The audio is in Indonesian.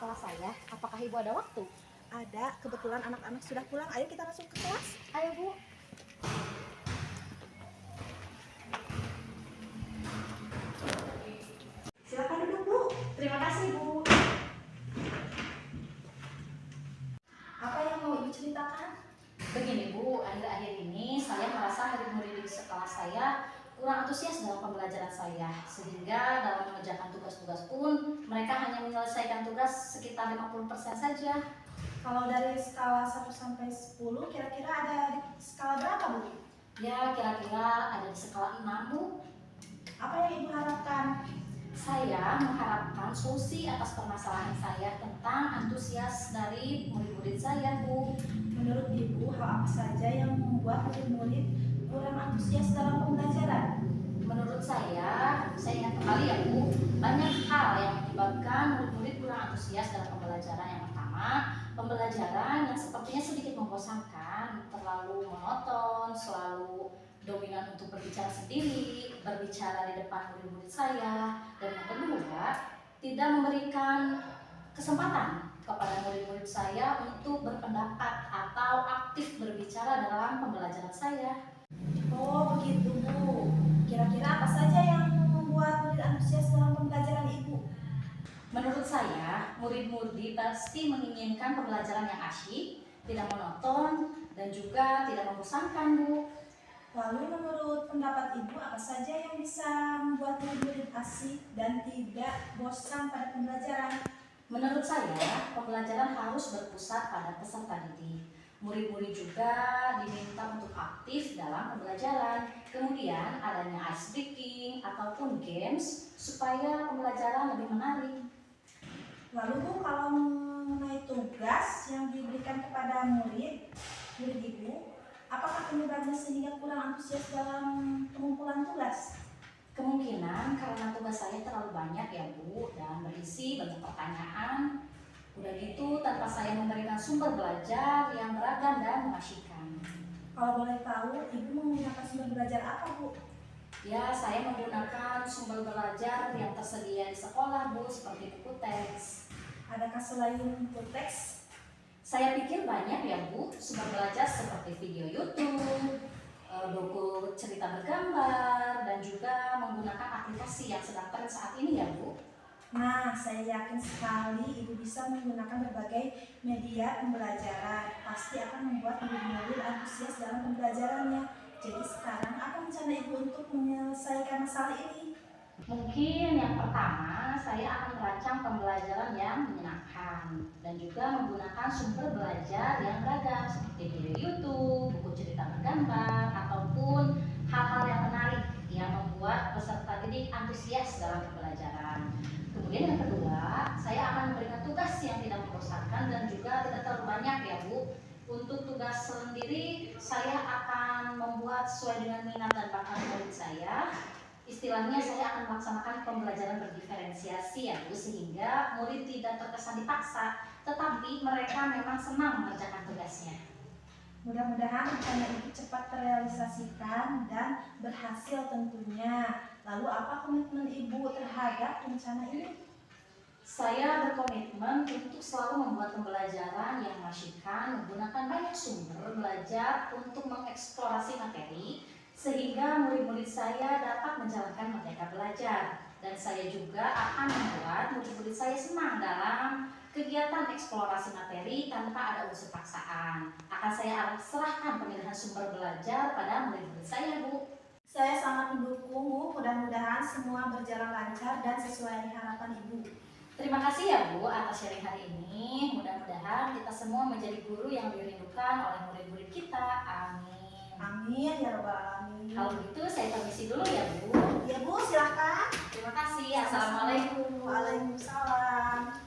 kelas saya. Apakah Ibu ada waktu? Ada, kebetulan anak-anak sudah pulang. Ayo kita langsung ke kelas. Ayo Bu. Silakan duduk, Bu. Terima kasih Bu. Apa yang mau Ibu ceritakan? Begini Bu, akhir-akhir ini saya merasa murid-murid di sekolah saya kurang antusias dalam pembelajaran saya, sehingga dalam mengerjakan tugas-tugas pun mereka hanya menyelesaikan tugas sekitar 50% saja. Kalau dari skala 1 sampai 10, kira-kira ada di skala berapa, Bu? Ya, kira-kira ada di skala 6 Bu. Apa yang Ibu harapkan? Saya mengharapkan solusi atas permasalahan saya tentang antusias dari murid-murid saya Bu. Menurut Ibu, hal apa saja yang membuat murid-murid kurang antusias dalam pembelajaran? Menurut saya ingat kembali ya Bu, banyak hal yang menyebabkan murid-murid kurang antusias dalam pembelajaran. Yang pertama, pembelajaran yang sepertinya sedikit membosankan, terlalu monoton, selalu dominan untuk berbicara sendiri, berbicara di depan murid-murid saya. Dan yang kedua, tidak memberikan kesempatan kepada murid-murid saya untuk berpendapat atau aktif berbicara dalam pembelajaran saya. Oh, begitu, Bu. Kira-kira apa saja yang membuat murid antusias dalam pembelajaran Ibu? Menurut saya, murid-murid pasti menginginkan pembelajaran yang asyik, tidak monoton, dan juga tidak membosankan, Bu. Lalu menurut pendapat Ibu, apa saja yang bisa membuat murid-murid asik dan tidak bosan pada pembelajaran? Menurut saya, pembelajaran harus berpusat pada peserta didik. Murid-murid juga diminta untuk aktif dalam pembelajaran. Kemudian adanya ice breaking ataupun games supaya pembelajaran lebih menarik. Lalu Bu, kalau mengenai tugas yang diberikan kepada murid Ibu, apakah penyebabnya sehingga kurang antusias dalam pengumpulan tugas? Kemungkinan karena tugas saya terlalu banyak ya Bu, dan berisi banyak pertanyaan. Udah gitu tanpa saya memberikan sumber belajar yang beragam dan mengasyikkan. Kalau boleh tahu, Ibu menggunakan sumber belajar apa, Bu? Ya, saya menggunakan sumber belajar yang tersedia di sekolah Bu, seperti buku teks. Adakah selain buku teks? Saya pikir banyak ya Bu, sumber belajar seperti video YouTube, buku cerita bergambar, dan juga menggunakan aplikasi yang sedang tren saat ini ya Bu. Nah, saya yakin sekali Ibu bisa menggunakan berbagai media pembelajaran. Pasti akan membuat murid-murid antusias dalam pembelajarannya. Jadi sekarang apa rencana Ibu untuk menyelesaikan masalah ini? Mungkin yang pertama, saya akan merancang pembelajaran yang menyenangkan dan juga menggunakan sumber belajar yang beragam seperti video YouTube, buku cerita bergambar, ataupun hal-hal yang menarik yang membuat peserta didik antusias dalam pembelajaran. Kemudian yang kedua, saya akan memberikan tugas yang tidak membosankan dan juga tidak terlalu banyak ya Bu. Untuk tugas sendiri, saya akan membuat sesuai dengan minat dan bakat murid saya. Istilahnya saya akan melaksanakan pembelajaran berdiferensiasi ya Bu, sehingga murid tidak terkesan dipaksa, tetapi mereka memang senang mengerjakan tugasnya. Mudah-mudahan rencana Ibu cepat terrealisasikan dan berhasil tentunya. Lalu apa komitmen Ibu terhadap rencana ini? Saya berkomitmen untuk selalu membuat pembelajaran yang mengasyikkan, menggunakan banyak sumber belajar untuk mengeksplorasi materi, sehingga murid-murid saya dapat menjalankan merdeka belajar. Dan saya juga akan membuat murid-murid saya senang dalam kegiatan eksplorasi materi tanpa ada unsur paksaan. Akan saya serahkan pemilihan sumber belajar pada murid-murid saya Bu. Saya sangat mendukung Bu, mudah-mudahan semua berjalan lancar dan sesuai harapan Ibu. Terima kasih ya Bu atas sharing hari ini. Mudah-mudahan kita semua menjadi guru yang dirindukan oleh murid-murid kita. Amin. Amin ya rabbal alamin. Kalau gitu saya permisi dulu ya Bu. Ya Bu, silahkan. Terima kasih. Assalamualaikum. Waalaikumsalam.